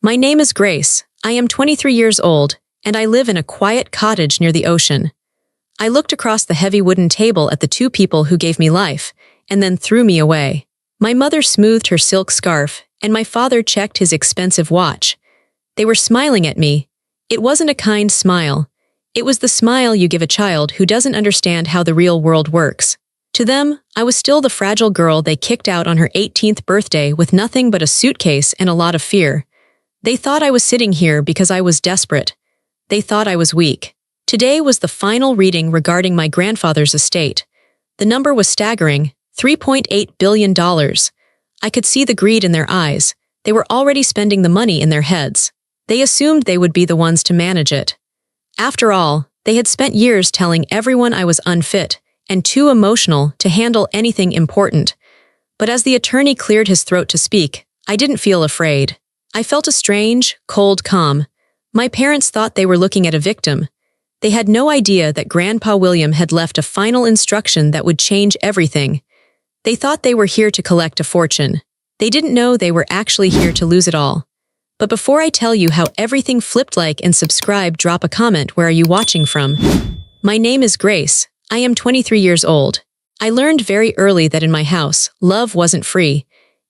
My name is Grace. I am 23 years old, and I live in a quiet cottage near the ocean. I looked across the heavy wooden table at the two people who gave me life, and then threw me away. My mother smoothed her silk scarf, and my father checked his expensive watch. They were smiling at me. It wasn't a kind smile. It was the smile you give a child who doesn't understand how the real world works. To them, I was still the fragile girl they kicked out on her 18th birthday with nothing but a suitcase and a lot of fear. They thought I was sitting here because I was desperate. They thought I was weak. Today was the final reading regarding my grandfather's estate. The number was staggering, $3.8 billion. I could see the greed in their eyes. They were already spending the money in their heads. They assumed they would be the ones to manage it. After all, they had spent years telling everyone I was unfit and too emotional to handle anything important. But as the attorney cleared his throat to speak, I didn't feel afraid. I felt a strange, cold calm. My parents thought they were looking at a victim. They had no idea that Grandpa William had left a final instruction that would change everything. They thought they were here to collect a fortune. They didn't know they were actually here to lose it all. But before I tell you how everything flipped, like and subscribe, drop a comment. Where are you watching from? My name is Grace. I am 23 years old. I learned very early that in my house, love wasn't free.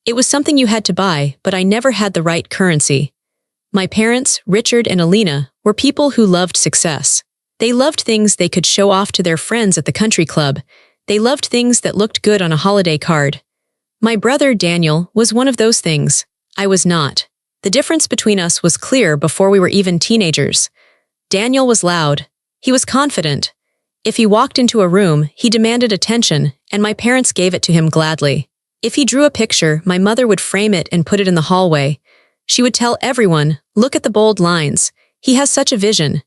It was something you had to buy, but I never had the right currency. My parents, Richard and Alina, were people who loved success. They loved things they could show off to their friends at the country club. They loved things that looked good on a holiday card. My brother, Daniel, was one of those things. I was not. The difference between us was clear before we were even teenagers. Daniel was loud. He was confident. If he walked into a room, he demanded attention, and my parents gave it to him gladly. If he drew a picture, my mother would frame it and put it in the hallway. She would tell everyone, "Look at the bold lines. He has such a vision."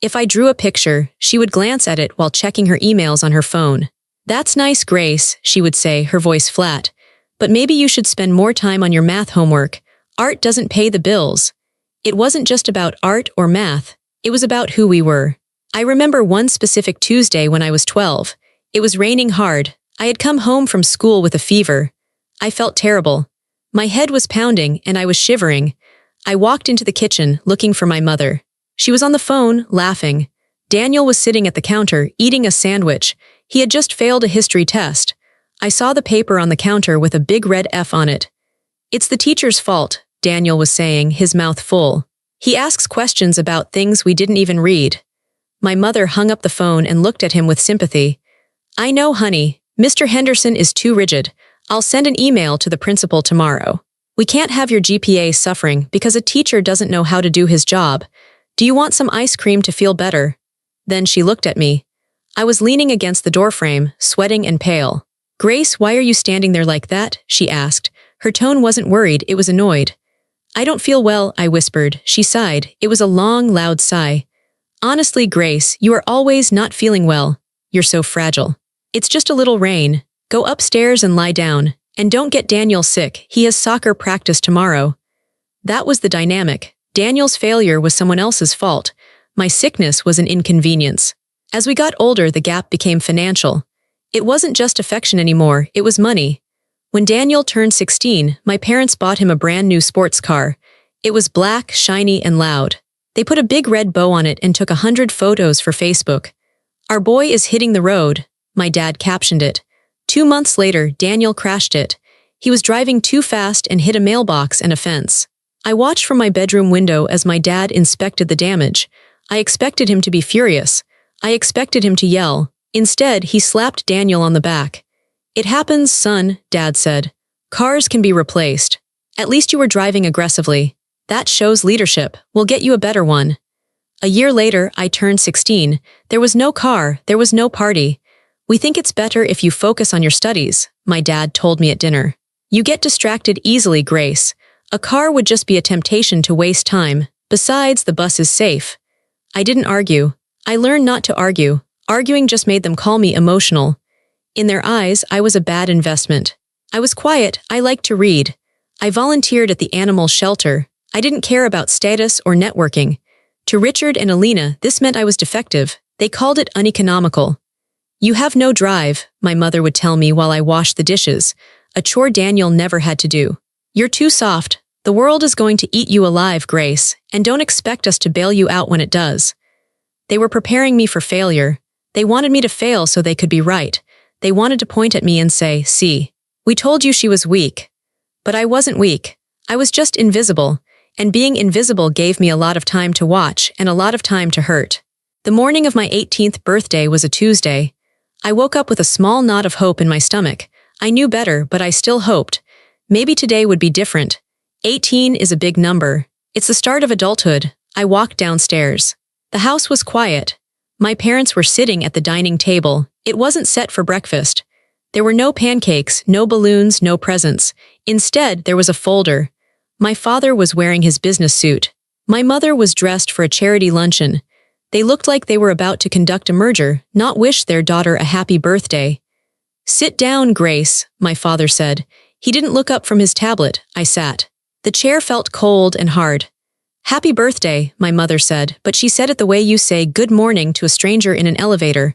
If I drew a picture, she would glance at it while checking her emails on her phone. "That's nice, Grace," she would say, her voice flat. "But maybe you should spend more time on your math homework. Art doesn't pay the bills." It wasn't just about art or math. It was about who we were. I remember one specific Tuesday when I was 12. It was raining hard. I had come home from school with a fever. I felt terrible. My head was pounding and I was shivering. I walked into the kitchen looking for my mother. She was on the phone, laughing. Daniel was sitting at the counter, eating a sandwich. He had just failed a history test. I saw the paper on the counter with a big red F on it. "It's the teacher's fault," Daniel was saying, his mouth full. "He asks questions about things we didn't even read." My mother hung up the phone and looked at him with sympathy. "I know, honey. Mr. Henderson is too rigid. I'll send an email to the principal tomorrow. We can't have your GPA suffering because a teacher doesn't know how to do his job. Do you want some ice cream to feel better?" Then she looked at me. I was leaning against the doorframe, sweating and pale. "Grace, why are you standing there like that?" she asked. Her tone wasn't worried, it was annoyed. "I don't feel well," I whispered. She sighed. It was a long, loud sigh. "Honestly, Grace, you are always not feeling well. You're so fragile. It's just a little rain. Go upstairs and lie down. And don't get Daniel sick. He has soccer practice tomorrow." That was the dynamic. Daniel's failure was someone else's fault. My sickness was an inconvenience. As we got older, the gap became financial. It wasn't just affection anymore, it was money. When Daniel turned 16, my parents bought him a brand new sports car. It was black, shiny, and loud. They put a big red bow on it and took 100 photos for Facebook. "Our boy is hitting the road," my dad captioned it. 2 months later, Daniel crashed it. He was driving too fast and hit a mailbox and a fence. I watched from my bedroom window as my dad inspected the damage. I expected him to be furious. I expected him to yell. Instead, he slapped Daniel on the back. "It happens, son," Dad said. "Cars can be replaced. At least you were driving aggressively. That shows leadership. We'll get you a better one." A year later, I turned 16. There was no car, there was no party. "We think it's better if you focus on your studies," my dad told me at dinner. "You get distracted easily, Grace. A car would just be a temptation to waste time. Besides, the bus is safe." I didn't argue. I learned not to argue. Arguing just made them call me emotional. In their eyes, I was a bad investment. I was quiet. I liked to read. I volunteered at the animal shelter. I didn't care about status or networking. To Richard and Alina, this meant I was defective. They called it uneconomical. "You have no drive," my mother would tell me while I washed the dishes, a chore Daniel never had to do. "You're too soft. The world is going to eat you alive, Grace, and don't expect us to bail you out when it does. They were preparing me for failure. They wanted me to fail so they could be right. They wanted to point at me and say, "See, we told you she was weak." But I wasn't weak. I was just invisible, and being invisible gave me a lot of time to watch and a lot of time to hurt. The morning of my 18th birthday was a Tuesday. I woke up with a small knot of hope in my stomach. I knew better, but I still hoped. Maybe today would be different. 18 is a big number. It's the start of adulthood. I walked downstairs. The house was quiet. My parents were sitting at the dining table. It wasn't set for breakfast. There were no pancakes, no balloons, no presents. Instead, there was a folder. My father was wearing his business suit. My mother was dressed for a charity luncheon. They looked like they were about to conduct a merger, not wish their daughter a happy birthday. "Sit down, Grace," my father said. He didn't look up from his tablet. I sat. The chair felt cold and hard. "Happy birthday," my mother said, but she said it the way you say good morning to a stranger in an elevator.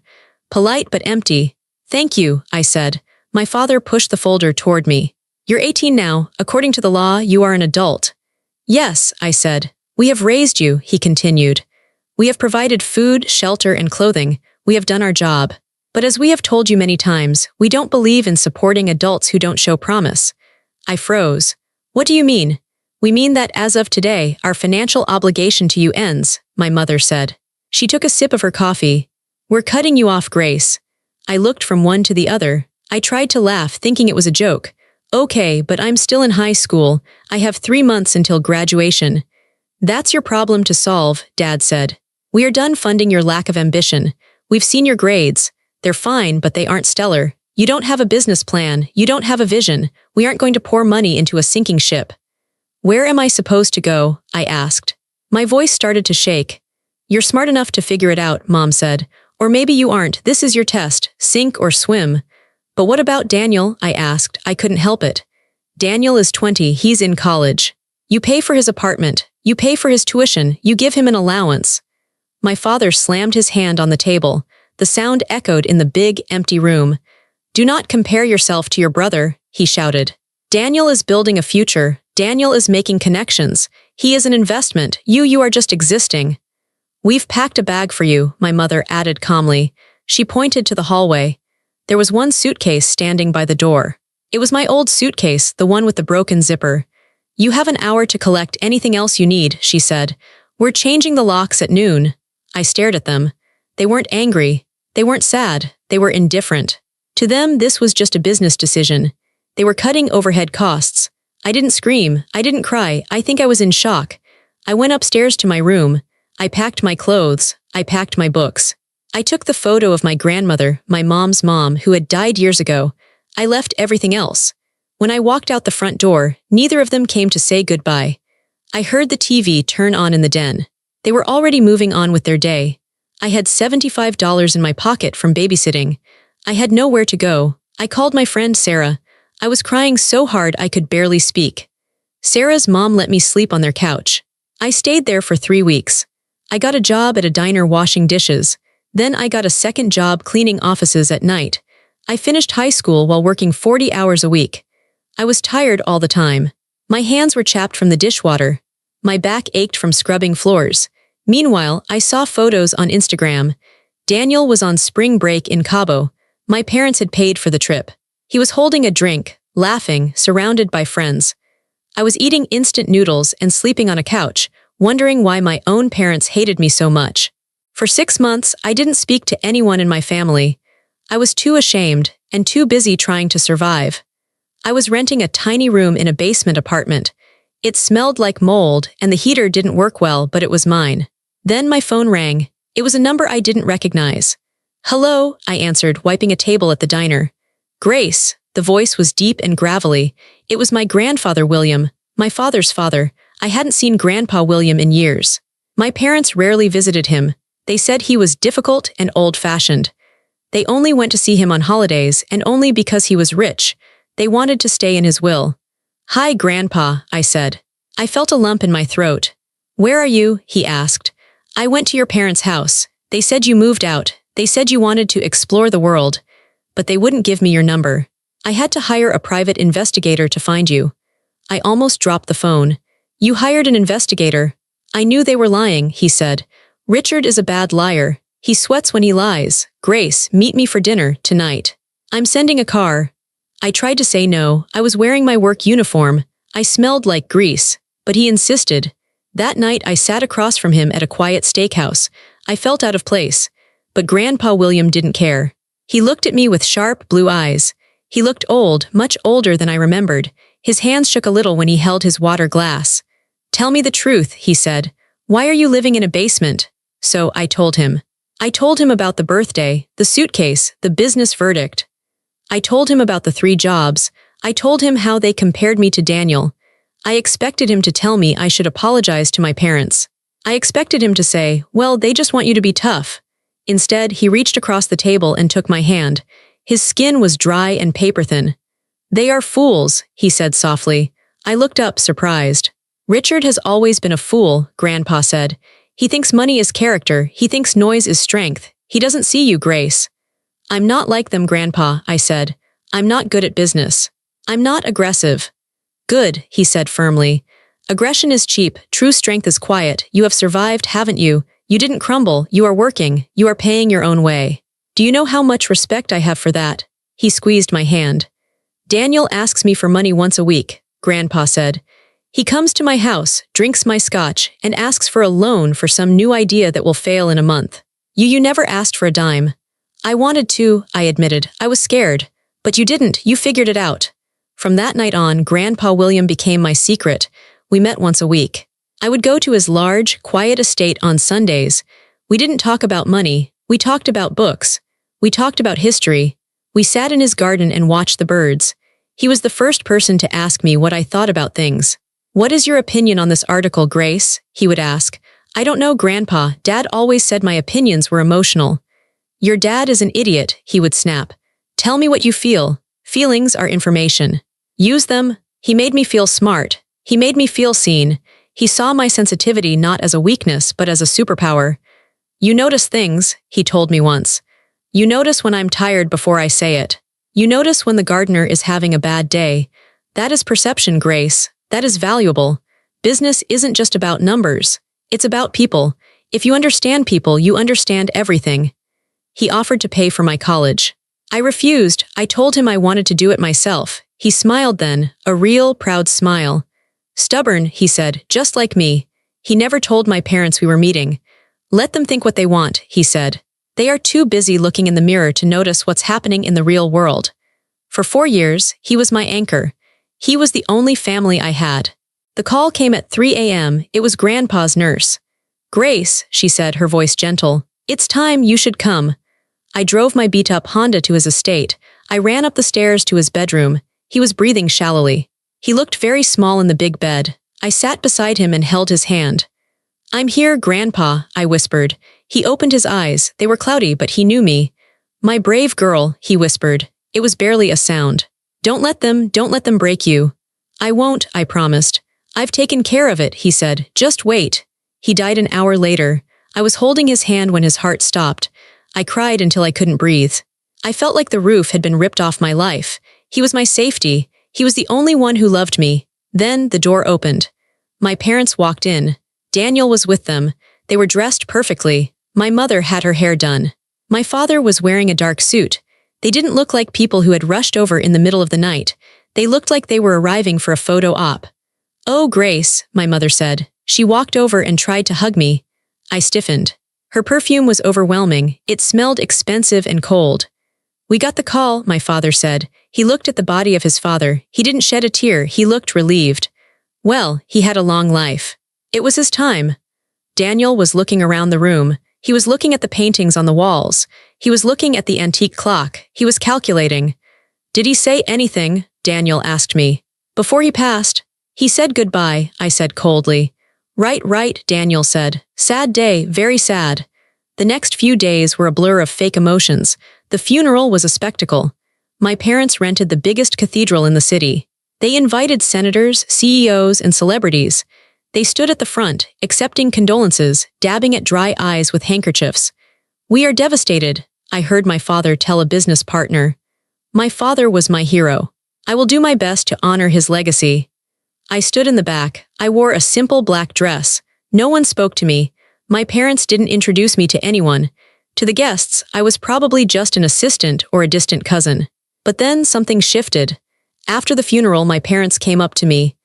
Polite but empty. "Thank you," I said. My father pushed the folder toward me. "You're 18 now. According to the law, you are an adult." "Yes," I said. "We have raised you," he continued. "We have provided food, shelter, and clothing. We have done our job. But as we have told you many times, we don't believe in supporting adults who don't show promise." I froze. "What do you mean?" "We mean that as of today, our financial obligation to you ends," my mother said. She took a sip of her coffee. "We're cutting you off, Grace." I looked from one to the other. I tried to laugh, thinking it was a joke. "Okay, but I'm still in high school. I have 3 months until graduation." "That's your problem to solve," Dad said. "We are done funding your lack of ambition. We've seen your grades. They're fine, but they aren't stellar. You don't have a business plan. You don't have a vision. We aren't going to pour money into a sinking ship." "Where am I supposed to go?" I asked. My voice started to shake. "You're smart enough to figure it out," Mom said. "Or maybe you aren't. This is your test. Sink or swim." "But what about Daniel?" I asked. I couldn't help it. "Daniel is 20. He's in college. You pay for his apartment. You pay for his tuition. You give him an allowance." My father slammed his hand on the table. The sound echoed in the big, empty room. "Do not compare yourself to your brother," he shouted. "Daniel is building a future. Daniel is making connections. He is an investment. You are just existing." "We've packed a bag for you," my mother added calmly. She pointed to the hallway. There was one suitcase standing by the door. It was my old suitcase, the one with the broken zipper. "You have an hour to collect anything else you need," she said. "We're changing the locks at noon." I stared at them. They weren't angry. They weren't sad. They were indifferent. To them, this was just a business decision. They were cutting overhead costs. I didn't scream. I didn't cry. I think I was in shock. I went upstairs to my room. I packed my clothes. I packed my books. I took the photo of my grandmother, my mom's mom, who had died years ago. I left everything else. When I walked out the front door, neither of them came to say goodbye. I heard the TV turn on in the den. They were already moving on with their day. I had $75 in my pocket from babysitting. I had nowhere to go. I called my friend Sarah. I was crying so hard I could barely speak. Sarah's mom let me sleep on their couch. I stayed there for 3 weeks. I got a job at a diner washing dishes. Then I got a second job cleaning offices at night. I finished high school while working 40 hours a week. I was tired all the time. My hands were chapped from the dishwater. My back ached from scrubbing floors. Meanwhile, I saw photos on Instagram. Daniel was on spring break in Cabo. My parents had paid for the trip. He was holding a drink, laughing, surrounded by friends. I was eating instant noodles and sleeping on a couch, wondering why my own parents hated me so much. For 6 months, I didn't speak to anyone in my family. I was too ashamed and too busy trying to survive. I was renting a tiny room in a basement apartment. It smelled like mold and the heater didn't work well, but it was mine. Then my phone rang. It was a number I didn't recognize. "Hello," I answered, wiping a table at the diner. "Grace." The voice was deep and gravelly. It was my grandfather William, my father's father. I hadn't seen Grandpa William in years. My parents rarely visited him. They said he was difficult and old-fashioned. They only went to see him on holidays, and only because he was rich. They wanted to stay in his will. "Hi, Grandpa," I said. I felt a lump in my throat. "Where are you?" he asked. "I went to your parents' house. They said you moved out. They said you wanted to explore the world. But they wouldn't give me your number. I had to hire a private investigator to find you." I almost dropped the phone. You hired an investigator. I knew they were lying, he said. Richard is a bad liar. He sweats when he lies. Grace, meet me for dinner tonight. I'm sending a car. I tried to say no. I was wearing my work uniform. I smelled like grease. But he insisted. That night I sat across from him at a quiet steakhouse. I felt out of place. But Grandpa William didn't care. He looked at me with sharp blue eyes. He looked old, much older than I remembered. His hands shook a little when he held his water glass. Tell me the truth, he said. Why are you living in a basement? So I told him. I told him about the birthday, the suitcase, the business verdict. I told him about the 3 jobs. I told him how they compared me to Daniel. I expected him to tell me I should apologize to my parents. I expected him to say, well, they just want you to be tough. Instead, he reached across the table and took my hand. His skin was dry and paper-thin. They are fools, he said softly. I looked up, surprised. Richard has always been a fool, Grandpa said. He thinks money is character. He thinks noise is strength. He doesn't see you, Grace. I'm not like them, Grandpa, I said. I'm not good at business. I'm not aggressive. Good, he said firmly. Aggression is cheap. True strength is quiet. You have survived, haven't you? You didn't crumble. You are working. You are paying your own way. Do you know how much respect I have for that? He squeezed my hand. Daniel asks me for money once a week, Grandpa said. He comes to my house, drinks my scotch, and asks for a loan for some new idea that will fail in a month. You never asked for a dime. I wanted to, I admitted. I was scared. But you didn't. You figured it out. From that night on, Grandpa William became my secret. We met once a week. I would go to his large, quiet estate on Sundays. We didn't talk about money. We talked about books. We talked about history. We sat in his garden and watched the birds. He was the first person to ask me what I thought about things. What is your opinion on this article, Grace? He would ask. I don't know, Grandpa. Dad always said my opinions were emotional. Your dad is an idiot, he would snap. Tell me what you feel. Feelings are information. Use them. He made me feel smart. He made me feel seen. He saw my sensitivity not as a weakness, but as a superpower. You notice things, he told me once. You notice when I'm tired before I say it. You notice when the gardener is having a bad day. That is perception, Grace. That is valuable. Business isn't just about numbers. It's about people. If you understand people, you understand everything. He offered to pay for my college. I refused. I told him I wanted to do it myself. He smiled then, a real, proud smile. Stubborn, he said, just like me. He never told my parents we were meeting. Let them think what they want, he said. They are too busy looking in the mirror to notice what's happening in the real world. For 4 years, he was my anchor. He was the only family I had. The call came at 3 a.m. It was Grandpa's nurse. Grace, she said, her voice gentle. It's time, you should come. I drove my beat-up Honda to his estate. I ran up the stairs to his bedroom. He was breathing shallowly. He looked very small in the big bed. I sat beside him and held his hand. I'm here, Grandpa, I whispered. He opened his eyes. They were cloudy, but he knew me. My brave girl, he whispered. It was barely a sound. Don't let them break you. I won't, I promised. I've taken care of it, he said. Just wait. He died an hour later. I was holding his hand when his heart stopped. I cried until I couldn't breathe. I felt like the roof had been ripped off my life. He was my safety. He was the only one who loved me. Then the door opened. My parents walked in. Daniel was with them. They were dressed perfectly. My mother had her hair done. My father was wearing a dark suit. They didn't look like people who had rushed over in the middle of the night. They looked like they were arriving for a photo op. Oh, Grace, my mother said. She walked over and tried to hug me. I stiffened. Her perfume was overwhelming. It smelled expensive and cold. We got the call, my father said. He looked at the body of his father. He didn't shed a tear. He looked relieved. Well, he had a long life. It was his time. Daniel was looking around the room. He was looking at the paintings on the walls. He was looking at the antique clock. He was calculating. Did he say anything? Daniel asked me. Before he passed. He said goodbye, I said coldly. Right, Daniel said. Sad day, very sad. The next few days were a blur of fake emotions. The funeral was a spectacle. My parents rented the biggest cathedral in the city. They invited senators, CEOs, and celebrities. They stood at the front, accepting condolences, dabbing at dry eyes with handkerchiefs. We are devastated, I heard my father tell a business partner. My father was my hero. I will do my best to honor his legacy. I stood in the back. I wore a simple black dress. No one spoke to me. My parents didn't introduce me to anyone. To the guests, I was probably just an assistant or a distant cousin. But then something shifted. After the funeral, my parents came up to me.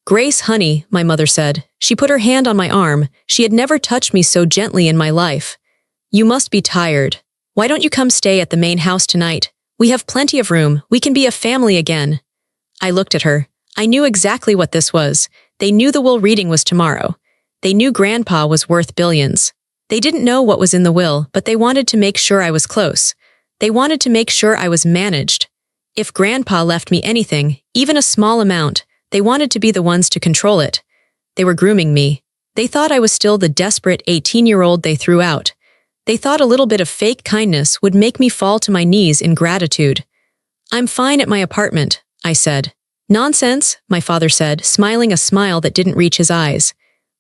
"Grace, honey," my mother said. She put her hand on my arm. She had never touched me so gently in my life. "You must be tired. Why don't you come stay at the main house tonight? We have plenty of room. We can be a family again." I looked at her. I knew exactly what this was. They knew the will reading was tomorrow. They knew Grandpa was worth billions. They didn't know what was in the will, but they wanted to make sure I was close. They wanted to make sure I was managed. If Grandpa left me anything, even a small amount, they wanted to be the ones to control it. They were grooming me. They thought I was still the desperate 18-year-old they threw out. They thought a little bit of fake kindness would make me fall to my knees in gratitude. "I'm fine at my apartment," I said. "Nonsense," my father said, smiling a smile that didn't reach his eyes.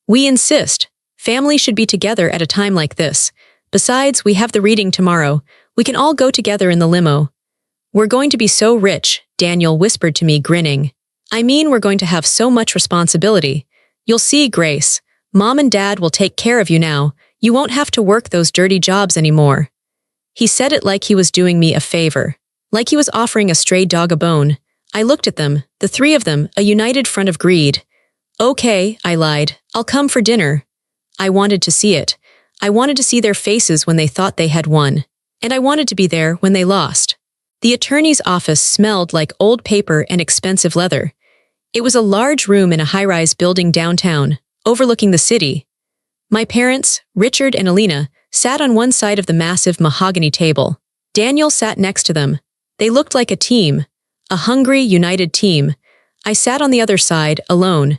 "We insist. Family should be together at a time like this. Besides, we have the reading tomorrow. We can all go together in the limo." "We're going to be so rich," Daniel whispered to me, grinning. "I mean, we're going to have so much responsibility. You'll see, Grace. Mom and Dad will take care of you now. You won't have to work those dirty jobs anymore." He said it like he was doing me a favor, like he was offering a stray dog a bone. I looked at them, the three of them, a united front of greed. "Okay," I lied. "I'll come for dinner." I wanted to see it. I wanted to see their faces when they thought they had won. And I wanted to be there when they lost. The attorney's office smelled like old paper and expensive leather. It was a large room in a high-rise building downtown, overlooking the city. My parents, Richard and Alina, sat on one side of the massive mahogany table. Daniel sat next to them. They looked like a team, a hungry, united team. I sat on the other side, alone.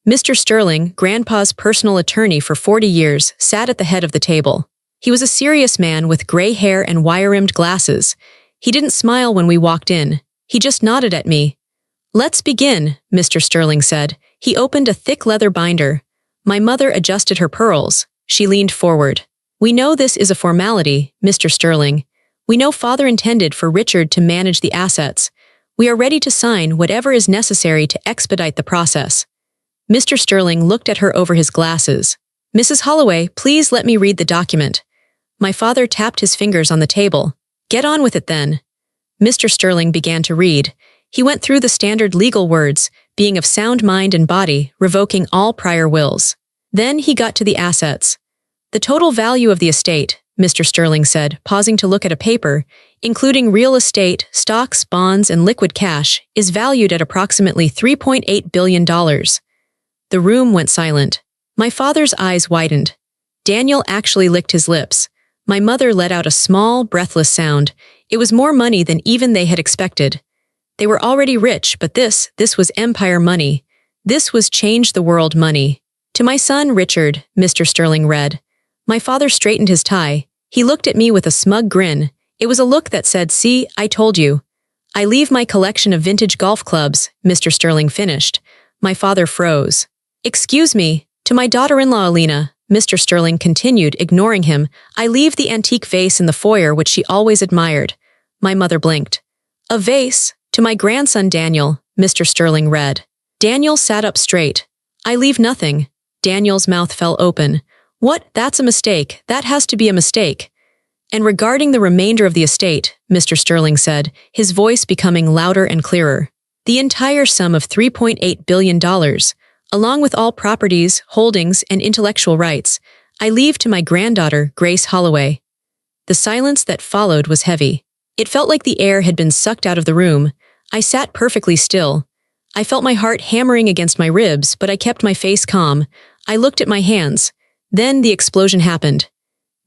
Mr. Sterling, Grandpa's personal attorney for 40 years, sat at the head of the table. He was a serious man with gray hair and wire-rimmed glasses. He didn't smile when we walked in. He just nodded at me. "Let's begin," Mr. Sterling said. He opened a thick leather binder. My mother adjusted her pearls. She leaned forward. "We know this is a formality, Mr. Sterling. We know Father intended for Richard to manage the assets. We are ready to sign whatever is necessary to expedite the process." Mr. Sterling looked at her over his glasses. "Mrs. Holloway, please let me read the document." My father tapped his fingers on the table. "Get on with it then." Mr. Sterling began to read. He went through the standard legal words, being of sound mind and body, revoking all prior wills. Then he got to the assets. "The total value of the estate," Mr. Sterling said, pausing to look at a paper, "including real estate, stocks, bonds, and liquid cash, is valued at approximately $3.8 billion. The room went silent. My father's eyes widened. Daniel actually licked his lips. My mother let out a small, breathless sound. It was more money than even they had expected. They were already rich, but this was empire money. This was change-the-world money. "To my son, Richard," Mr. Sterling read. My father straightened his tie. He looked at me with a smug grin. It was a look that said, "See, I told you." "I leave my collection of vintage golf clubs," Mr. Sterling finished. My father froze. "Excuse me, to my daughter-in-law Alina," Mr. Sterling continued, ignoring him. "I leave the antique vase in the foyer which she always admired." My mother blinked. "A vase? To my grandson Daniel," Mr. Sterling read. Daniel sat up straight. "I leave nothing." Daniel's mouth fell open. "What? That's a mistake. That has to be a mistake." "And regarding the remainder of the estate," Mr. Sterling said, his voice becoming louder and clearer. "The entire sum of $3.8 billion, along with all properties, holdings, and intellectual rights, I leave to my granddaughter, Grace Holloway." The silence that followed was heavy. It felt like the air had been sucked out of the room. I sat perfectly still. I felt my heart hammering against my ribs, but I kept my face calm. I looked at my hands. Then the explosion happened.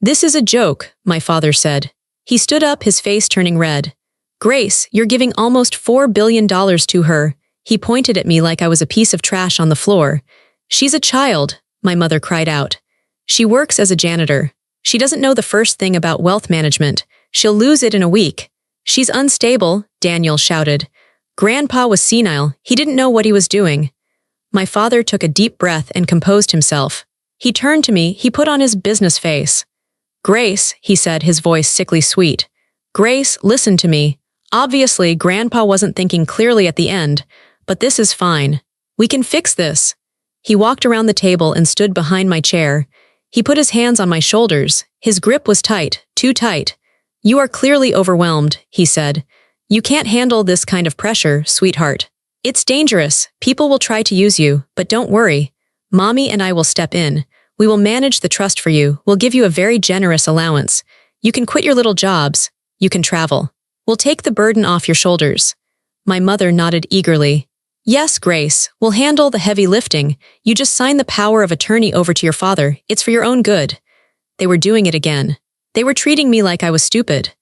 "This is a joke," my father said. He stood up, his face turning red. "Grace, you're giving almost $4 billion to her." He pointed at me like I was a piece of trash on the floor. "She's a child," my mother cried out. "She works as a janitor. She doesn't know the first thing about wealth management. She'll lose it in a week." "She's unstable," Daniel shouted. Grandpa was senile. He didn't know what he was doing. My father took a deep breath and composed himself. He turned to me. He put on his business face. "Grace," he said, his voice sickly sweet. "Grace, listen to me. Obviously, Grandpa wasn't thinking clearly at the end, but this is fine. We can fix this. He walked around the table and stood behind my chair. He put his hands on my shoulders. His grip was tight, too tight. You are clearly overwhelmed, he said. You can't handle this kind of pressure, sweetheart. It's dangerous. People will try to use you, but don't worry. Mommy and I will step in. We will manage the trust for you. We'll give you a very generous allowance. You can quit your little jobs. You can travel. We'll take the burden off your shoulders. My mother nodded eagerly. Yes, Grace, we'll handle the heavy lifting. You just sign the power of attorney over to your father. It's for your own good. They were doing it again. They were treating me like I was stupid.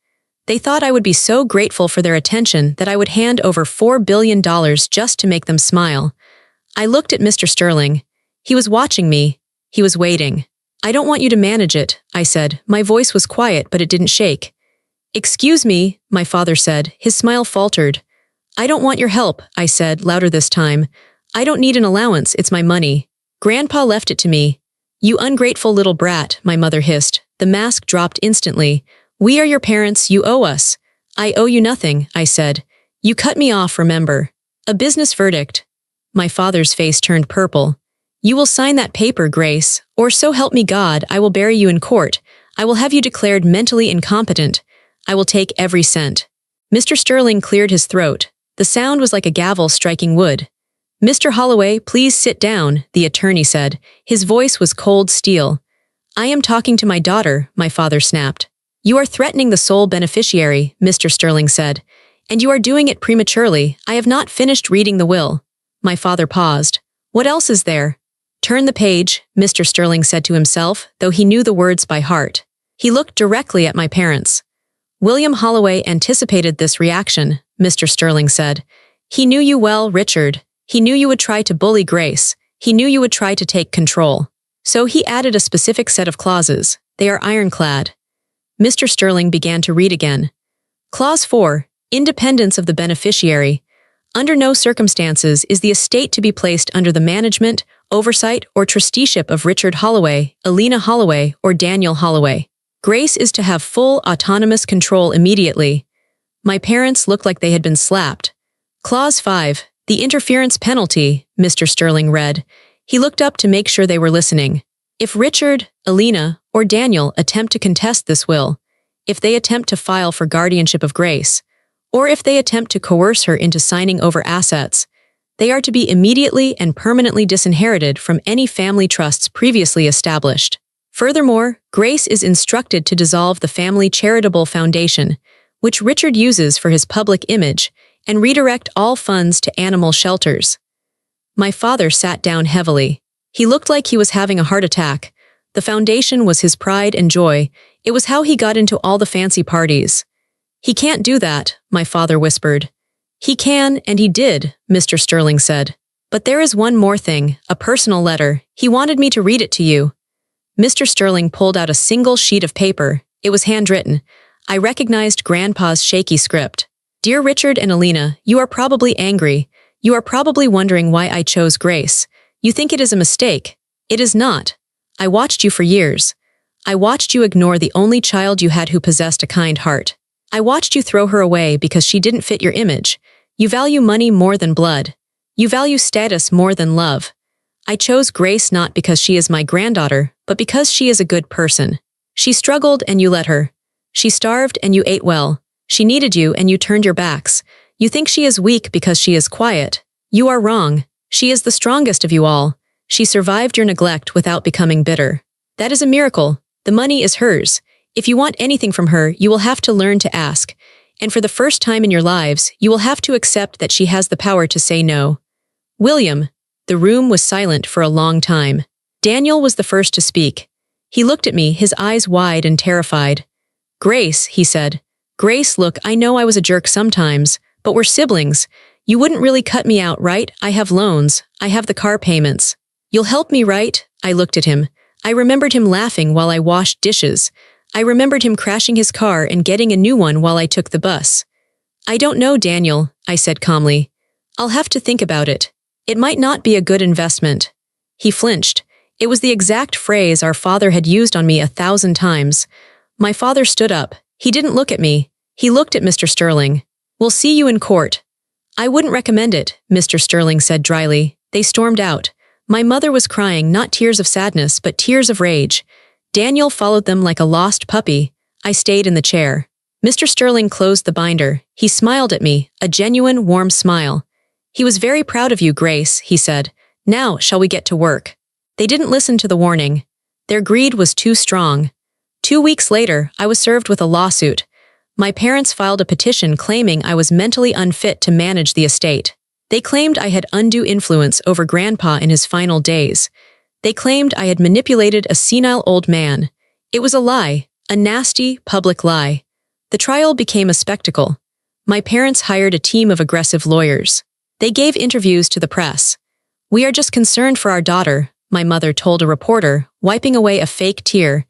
They thought I would be so grateful for their attention that I would hand over $4 billion just to make them smile. I looked at Mr. Sterling. He was watching me. He was waiting. I don't want you to manage it, I said. My voice was quiet, but it didn't shake. Excuse me, my father said. His smile faltered. I don't want your help, I said, louder this time. I don't need an allowance, it's my money. Grandpa left it to me. You ungrateful little brat, my mother hissed. The mask dropped instantly. We are your parents, you owe us. I owe you nothing, I said. You cut me off, remember. A business verdict. My father's face turned purple. You will sign that paper, Grace, or so help me God, I will bury you in court. I will have you declared mentally incompetent. I will take every cent. Mr. Sterling cleared his throat. The sound was like a gavel striking wood. Mr. Holloway, please sit down, the attorney said. His voice was cold steel. I am talking to my daughter, my father snapped. You are threatening the sole beneficiary, Mr. Sterling said. And you are doing it prematurely. I have not finished reading the will. My father paused. What else is there? Turn the page, Mr. Sterling said to himself, though he knew the words by heart. He looked directly at my parents. William Holloway anticipated this reaction, Mr. Sterling said. He knew you well, Richard. He knew you would try to bully Grace. He knew you would try to take control. So he added a specific set of clauses. They are ironclad. Mr. Sterling began to read again. Clause 4. Independence of the beneficiary. Under no circumstances is the estate to be placed under the management, oversight, or trusteeship of Richard Holloway, Alina Holloway, or Daniel Holloway. Grace is to have full autonomous control immediately. My parents looked like they had been slapped. Clause 5. The interference penalty, Mr. Sterling read. He looked up to make sure they were listening. If Richard, Alina, or Daniel attempt to contest this will, if they attempt to file for guardianship of Grace, or if they attempt to coerce her into signing over assets, they are to be immediately and permanently disinherited from any family trusts previously established. Furthermore, Grace is instructed to dissolve the family charitable foundation, which Richard uses for his public image, and redirect all funds to animal shelters. My father sat down heavily. He looked like he was having a heart attack. The foundation was his pride and joy. It was how he got into all the fancy parties. He can't do that, my father whispered. He can, and he did, Mr. Sterling said. But there is one more thing, a personal letter. He wanted me to read it to you. Mr. Sterling pulled out a single sheet of paper. It was handwritten. I recognized Grandpa's shaky script. Dear Richard and Alina, you are probably angry. You are probably wondering why I chose Grace. You think it is a mistake. It is not. I watched you for years. I watched you ignore the only child you had who possessed a kind heart. I watched you throw her away because she didn't fit your image. You value money more than blood. You value status more than love. I chose Grace not because she is my granddaughter, but because she is a good person. She struggled and you let her. She starved and you ate well. She needed you and you turned your backs. You think she is weak because she is quiet. You are wrong. She is the strongest of you all. She survived your neglect without becoming bitter. That is a miracle. The money is hers. If you want anything from her, you will have to learn to ask. And for the first time in your lives, you will have to accept that she has the power to say no. William. The room was silent for a long time. Daniel was the first to speak. He looked at me, his eyes wide and terrified. Grace, he said. Grace, look, I know I was a jerk sometimes, but we're siblings. You wouldn't really cut me out, right? I have loans. I have the car payments. You'll help me, right? I looked at him. I remembered him laughing while I washed dishes. I remembered him crashing his car and getting a new one while I took the bus. I don't know, Daniel, I said calmly. I'll have to think about it. It might not be a good investment. He flinched. It was the exact phrase our father had used on me 1,000 times. My father stood up. He didn't look at me. He looked at Mr. Sterling. We'll see you in court. I wouldn't recommend it, Mr. Sterling said dryly. They stormed out. My mother was crying not tears of sadness but tears of rage. Daniel followed them like a lost puppy. I stayed in the chair. Mr. Sterling closed the binder. He smiled at me, a genuine, warm smile. "He was very proud of you, Grace," he said. "Now, shall we get to work?" They didn't listen to the warning. Their greed was too strong. 2 weeks later, I was served with a lawsuit. My parents filed a petition claiming I was mentally unfit to manage the estate. They claimed I had undue influence over Grandpa in his final days. They claimed I had manipulated a senile old man. It was a lie, a nasty, public lie. The trial became a spectacle. My parents hired a team of aggressive lawyers. They gave interviews to the press. "We are just concerned for our daughter," my mother told a reporter, wiping away a fake tear.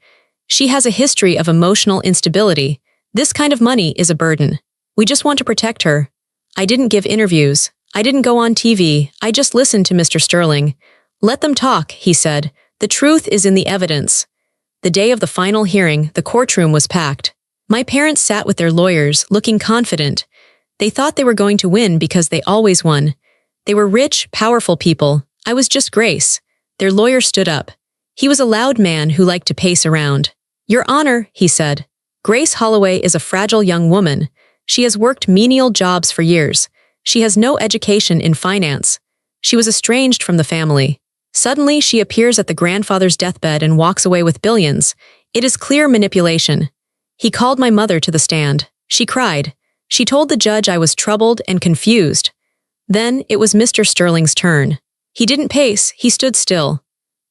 "She has a history of emotional instability. This kind of money is a burden. We just want to protect her." I didn't give interviews. I didn't go on TV. I just listened to Mr. Sterling. "Let them talk," he said. "The truth is in the evidence." The day of the final hearing, the courtroom was packed. My parents sat with their lawyers, looking confident. They thought they were going to win because they always won. They were rich, powerful people. I was just Grace. Their lawyer stood up. He was a loud man who liked to pace around. "Your Honor," he said, "Grace Holloway is a fragile young woman. She has worked menial jobs for years. She has no education in finance. She was estranged from the family. Suddenly, she appears at the grandfather's deathbed and walks away with billions. It is clear manipulation." He called my mother to the stand. She cried. She told the judge I was troubled and confused. Then it was Mr. Sterling's turn. He didn't pace, he stood still.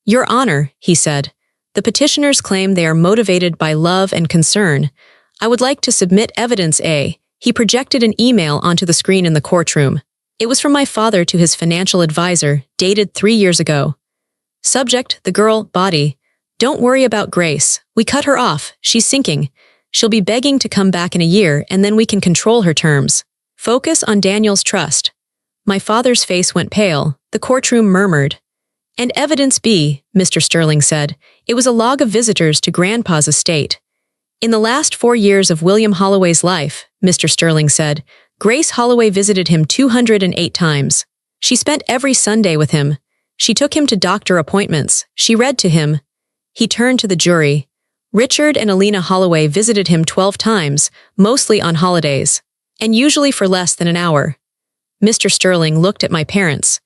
"Your Honor," he said, "the petitioners claim they are motivated by love and concern. I would like to submit evidence A." He projected an email onto the screen in the courtroom. It was from my father to his financial advisor, dated 3 years ago. Subject, the girl, body. "Don't worry about Grace. We cut her off. She's sinking. She'll be begging to come back in a year and then we can control her terms. Focus on Daniel's trust." My father's face went pale. The courtroom murmured. "And evidence B," Mr. Sterling said. It was a log of visitors to Grandpa's estate. "In the last 4 years of William Holloway's life," Mr. Sterling said, "Grace Holloway visited him 208 times. She spent every Sunday with him. She took him to doctor appointments. She read to him." He turned to the jury. "Richard and Alina Holloway visited him 12 times, mostly on holidays, and usually for less than an hour." Mr. Sterling looked at my parents.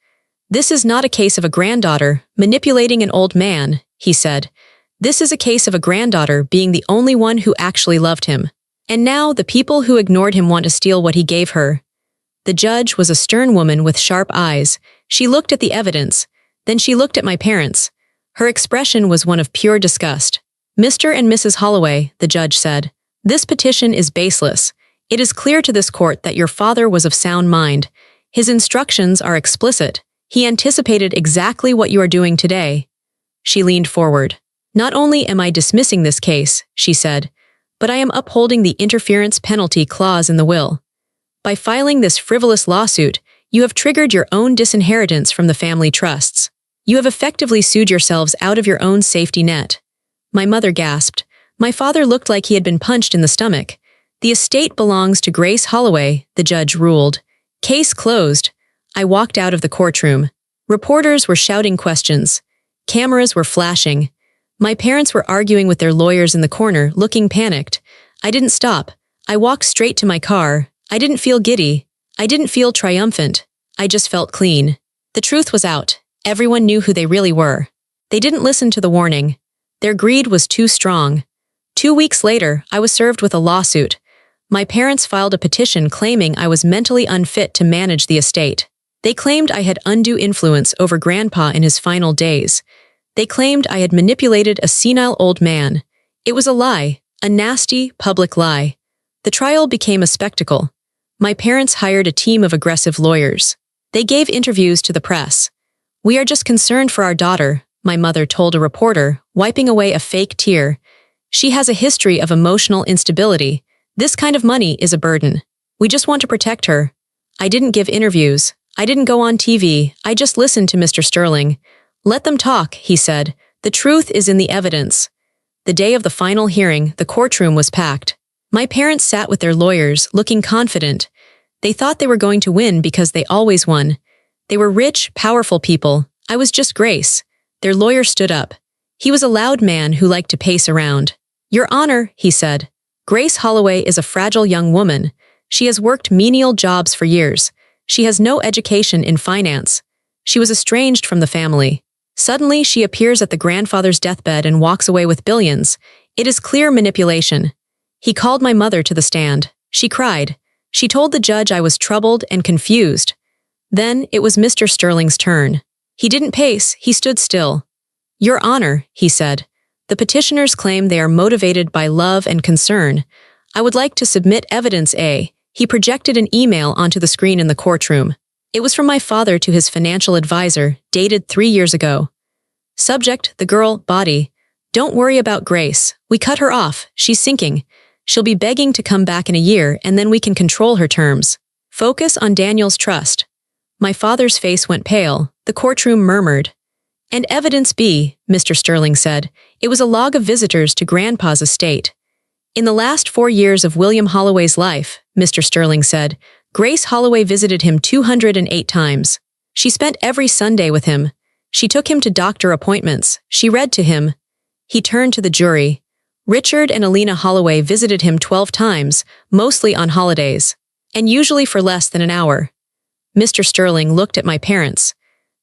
"This is not a case of a granddaughter manipulating an old man," he said. "This is a case of a granddaughter being the only one who actually loved him. And now the people who ignored him want to steal what he gave her." The judge was a stern woman with sharp eyes. She looked at the evidence. Then she looked at my parents. Her expression was one of pure disgust. "Mr. and Mrs. Holloway," the judge said, "this petition is baseless. It is clear to this court that your father was of sound mind. His instructions are explicit. He anticipated exactly what you are doing today." She leaned forward. "Not only am I dismissing this case," she said, "but I am upholding the interference penalty clause in the will. By filing this frivolous lawsuit, you have triggered your own disinheritance from the family trusts. You have effectively sued yourselves out of your own safety net." My mother gasped. My father looked like he had been punched in the stomach. "The estate belongs to Grace Holloway," the judge ruled. "Case closed." I walked out of the courtroom. Reporters were shouting questions. Cameras were flashing. My parents were arguing with their lawyers in the corner, looking panicked. I didn't stop. I walked straight to my car. I didn't feel giddy. I didn't feel triumphant. I just felt clean. The truth was out. Everyone knew who they really were. They didn't listen to the warning. Their greed was too strong. 2 weeks later, I was served with a lawsuit. My parents filed a petition claiming I was mentally unfit to manage the estate. They claimed I had undue influence over Grandpa in his final days. They claimed I had manipulated a senile old man. It was a lie, a nasty, public lie. The trial became a spectacle. My parents hired a team of aggressive lawyers. They gave interviews to the press. "We are just concerned for our daughter," my mother told a reporter, wiping away a fake tear. "She has a history of emotional instability. This kind of money is a burden. We just want to protect her." I didn't give interviews. I didn't go on TV. I just listened to Mr. Sterling. "Let them talk," he said. "The truth is in the evidence." The day of the final hearing, the courtroom was packed. My parents sat with their lawyers, looking confident. They thought they were going to win because they always won. They were rich, powerful people. I was just Grace. Their lawyer stood up. He was a loud man who liked to pace around. "Your Honor," he said, "Grace Holloway is a fragile young woman. She has worked menial jobs for years. She has no education in finance. She was estranged from the family. Suddenly, she appears at the grandfather's deathbed and walks away with billions. It is clear manipulation." He called my mother to the stand. She cried. She told the judge I was troubled and confused. Then it was Mr. Sterling's turn. He didn't pace, he stood still. "Your Honor," he said, "the petitioners claim they are motivated by love and concern. I would like to submit evidence A." He projected an email onto the screen in the courtroom. It was from my father to his financial advisor, dated 3 years ago. Subject, the girl, body. "Don't worry about Grace. We cut her off. She's sinking. She'll be begging to come back in a year and then we can control her terms. Focus on Daniel's trust." My father's face went pale. The courtroom murmured. "And evidence B," Mr. Sterling said. It was a log of visitors to Grandpa's estate. "In the last 4 years of William Holloway's life," Mr. Sterling said, "Grace Holloway visited him 208 times. She spent every Sunday with him. She took him to doctor appointments. She read to him." He turned to the jury. "Richard and Alina Holloway visited him 12 times, mostly on holidays, and usually for less than an hour." Mr. Sterling looked at my parents.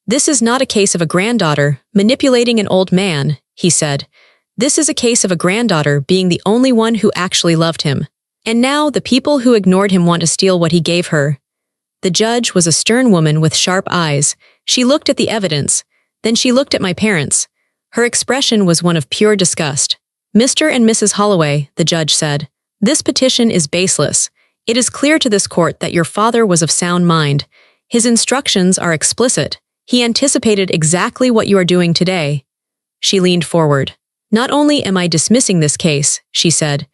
"This is not a case of a granddaughter manipulating an old man," he said. "This is a case of a granddaughter being the only one who actually loved him. And now the people who ignored him want to steal what he gave her." The judge was a stern woman with sharp eyes. She looked at the evidence. Then she looked at my parents. Her expression was one of pure disgust. "Mr. and Mrs. Holloway," the judge said, "this petition is baseless. It is clear to this court that your father was of sound mind. His instructions are explicit. He anticipated exactly what you are doing today." She leaned forward. "Not only am I dismissing this case," she said,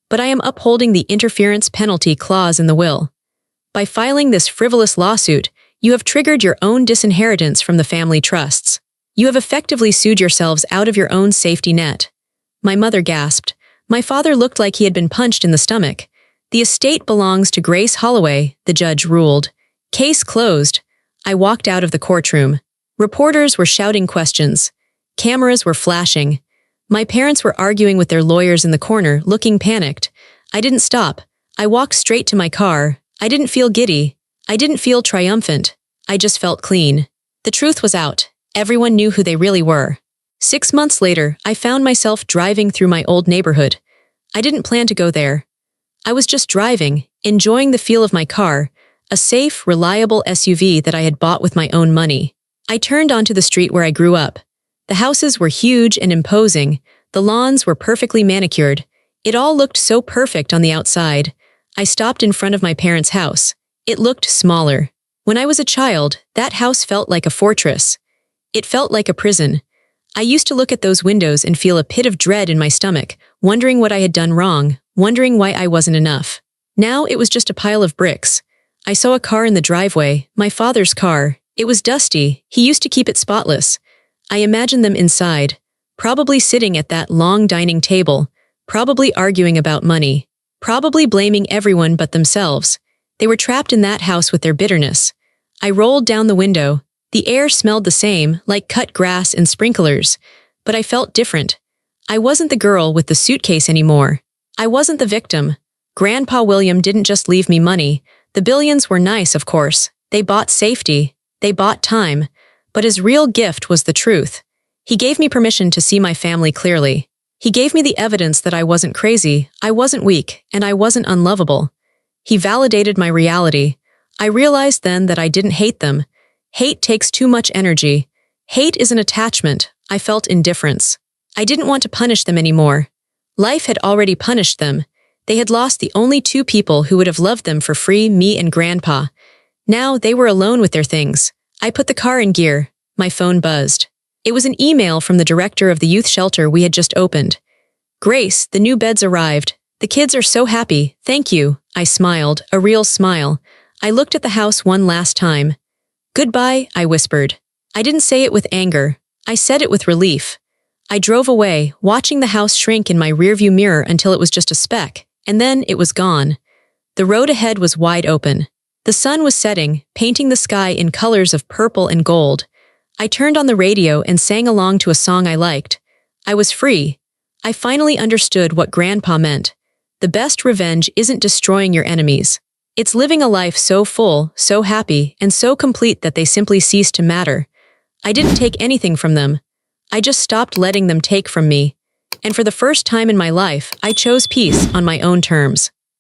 "but I am upholding the interference penalty clause in the will. By filing this frivolous lawsuit, you have triggered your own disinheritance from the family trusts. You have effectively sued yourselves out of your own safety net." My mother gasped. My father looked like he had been punched in the stomach. "The estate belongs to Grace Holloway," the judge ruled. "Case closed." I walked out of the courtroom. Reporters were shouting questions. Cameras were flashing. My parents were arguing with their lawyers in the corner, looking panicked. I didn't stop. I walked straight to my car. I didn't feel giddy. I didn't feel triumphant. I just felt clean. The truth was out. Everyone knew who they really were. 6 months later, I found myself driving through my old neighborhood. I didn't plan to go there. I was just driving, enjoying the feel of my car, a safe, reliable SUV that I had bought with my own money. I turned onto the street where I grew up. The houses were huge and imposing. The lawns were perfectly manicured. It all looked so perfect on the outside. I stopped in front of my parents' house. It looked smaller. When I was a child, that house felt like a fortress. It felt like a prison. I used to look at those windows and feel a pit of dread in my stomach, wondering what I had done wrong, wondering why I wasn't enough. Now it was just a pile of bricks. I saw a car in the driveway, my father's car. It was dusty. He used to keep it spotless. I imagined them inside, probably sitting at that long dining table, probably arguing about money, probably blaming everyone but themselves. They were trapped in that house with their bitterness. I rolled down the window. The air smelled the same, like cut grass and sprinklers, but I felt different. I wasn't the girl with the suitcase anymore. I wasn't the victim. Grandpa William didn't just leave me money. The billions were nice, of course. They bought safety. They bought time. But his real gift was the truth. He gave me permission to see my family clearly. He gave me the evidence that I wasn't crazy, I wasn't weak, and I wasn't unlovable. He validated my reality. I realized then that I didn't hate them. Hate takes too much energy. Hate is an attachment. I felt indifference. I didn't want to punish them anymore. Life had already punished them. They had lost the only 2 people who would have loved them for free, me and Grandpa. Now they were alone with their things. I put the car in gear. My phone buzzed. It was an email from the director of the youth shelter we had just opened. "Grace, the new beds arrived. The kids are so happy. Thank you." I smiled, a real smile. I looked at the house one last time. "Goodbye," I whispered. I didn't say it with anger. I said it with relief. I drove away, watching the house shrink in my rearview mirror until it was just a speck, and then it was gone. The road ahead was wide open. The sun was setting, painting the sky in colors of purple and gold. I turned on the radio and sang along to a song I liked. I was free. I finally understood what Grandpa meant. The best revenge isn't destroying your enemies. It's living a life so full, so happy, and so complete that they simply cease to matter. I didn't take anything from them. I just stopped letting them take from me. And for the first time in my life, I chose peace on my own terms.